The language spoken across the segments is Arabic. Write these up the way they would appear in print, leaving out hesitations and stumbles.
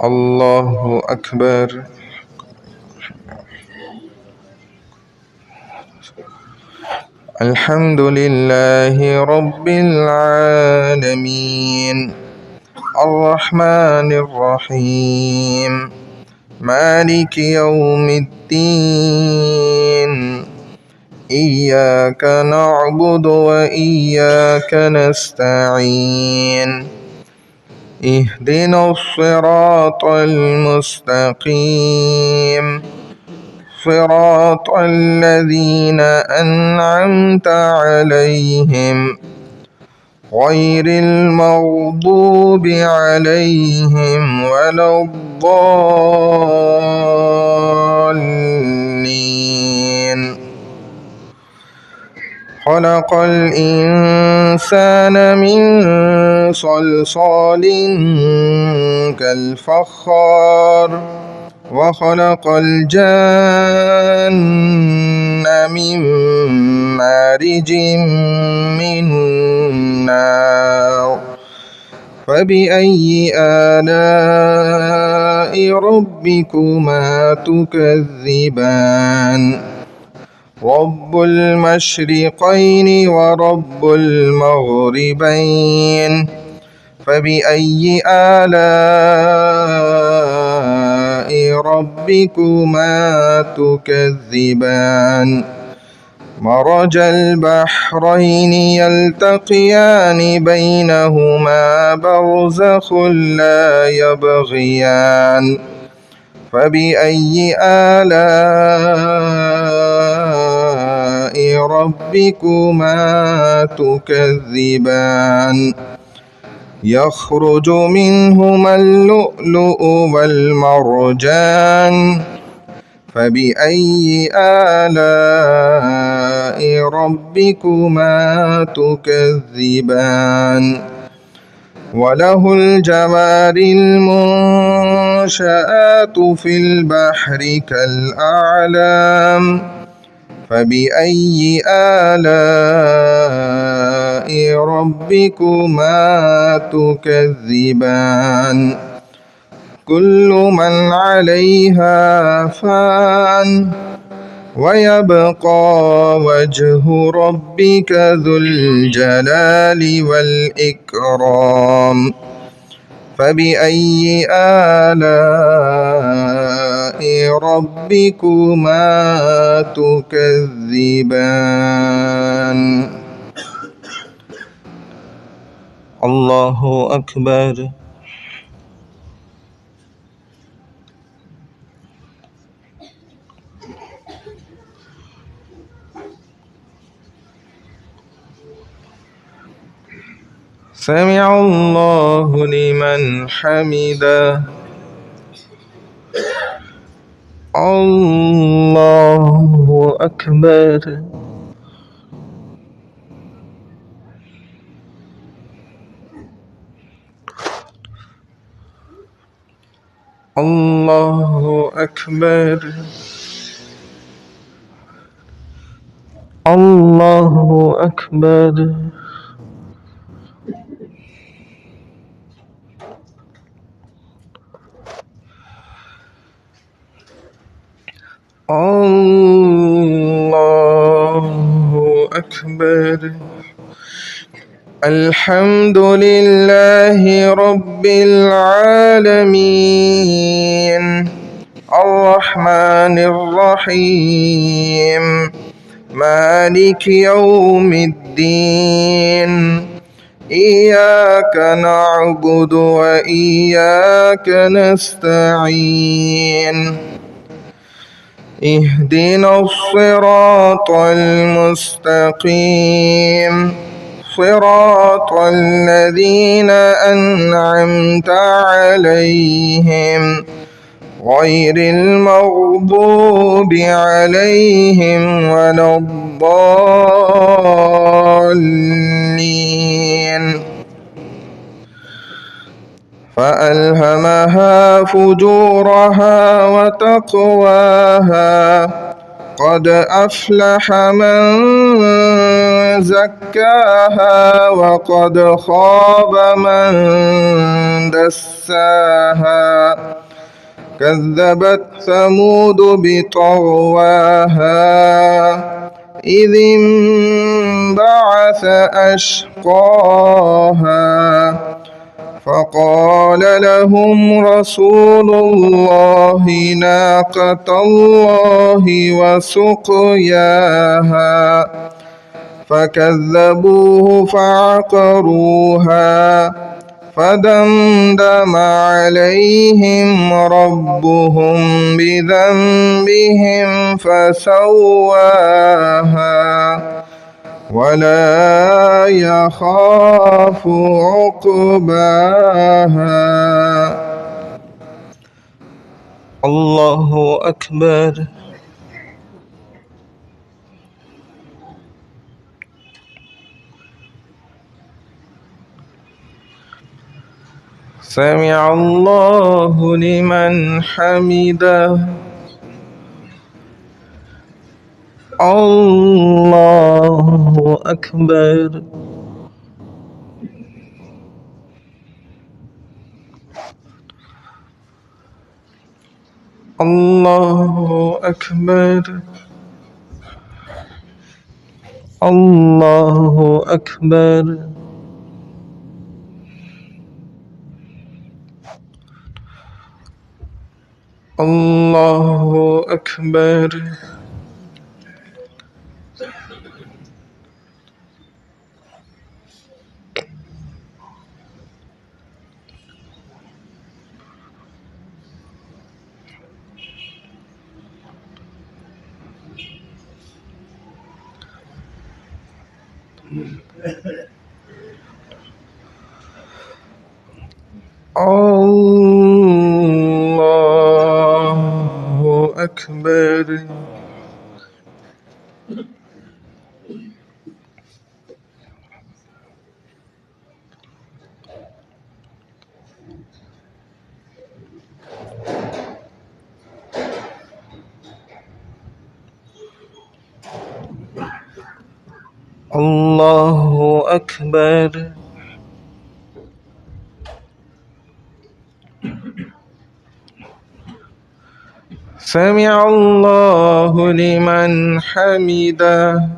الله أكبر. الحمد لله رب العالمين الرحمن الرحيم مالك يوم الدين إياك نعبد وإياك نستعين اهدنا الصراط المستقيم صراط الذين أنعمت عليهم غير المغضوب عليهم ولا الضالين. خلق الإنسان من صلصال كالفخار وخلق الجن من مارج من نار فبأي آلاء ربكما تكذبان رب المشرقين ورب المغربين فبأي آلاء ربكما تكذبان مرج البحرين يلتقيان بينهما برزخ لا يبغيان فبأي آلاء ربكما تكذبان يخرج منهما اللؤلؤ والمرجان فبأي آلاء ربكما تكذبان وله الجوار المنشآت في البحر كالأعلام فبأي آلاء ربكما تكذبان كل من عليها فان ويبقى وجه ربك ذو الجلال والإكرام فبأي آلاء ربكما تكذبان. الله أكبر. سمع الله لمن حمده. الله أكبر. الله أكبر. الله أكبر. الله أكبر. الحمد لله رب العالمين الرحمن الرحيم مالك يوم الدين إياك نعبد وإياك نستعين اهدنا الصراط المستقيم صراط الذين أنعمت عليهم غير المغضوب عليهم ولا الضالين. فألهمها فجورها وتقواها قد أفلح من زكاها وقد خاب من دساها كذبت ثمود بطغواها إذ انبعث أشقاها فقال لهم رسول الله ناقة الله وسقياها فكذبوه فعقروها فدمدم عليهم ربهم بذنبهم فسواها ولا يخاف عقباها. الله أكبر. سمع الله لمن حمده. الله أكبر. الله أكبر. الله أكبر. الله أكبر. الله أكبر. الله أكبر. سمع الله لمن حمده.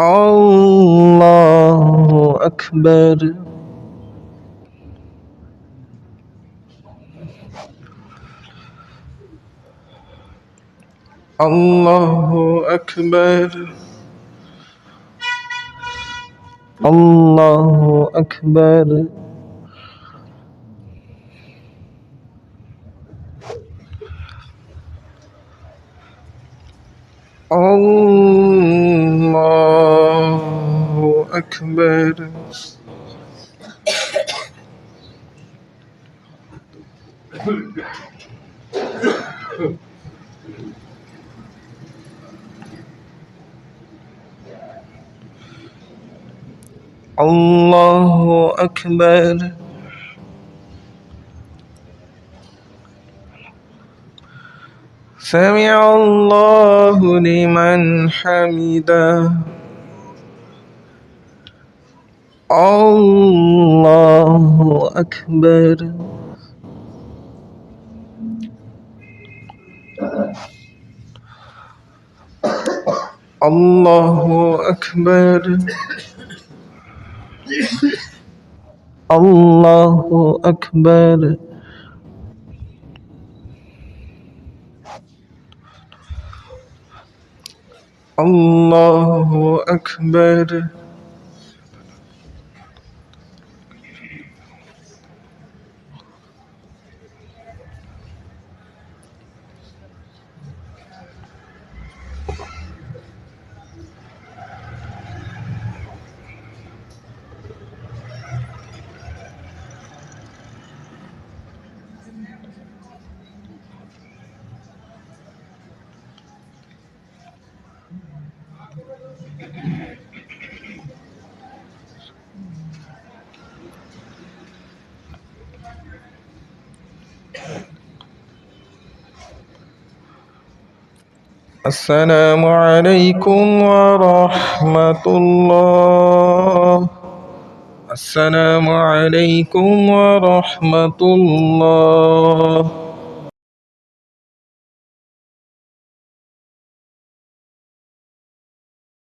الله أكبر. الله أكبر. الله أكبر. الله أكبر. الله أكبر. سمع الله لمن حمده. الله أكبر. الله أكبر. الله أكبر. الله أكبر. السلام عليكم ورحمة الله. السلام عليكم ورحمة الله.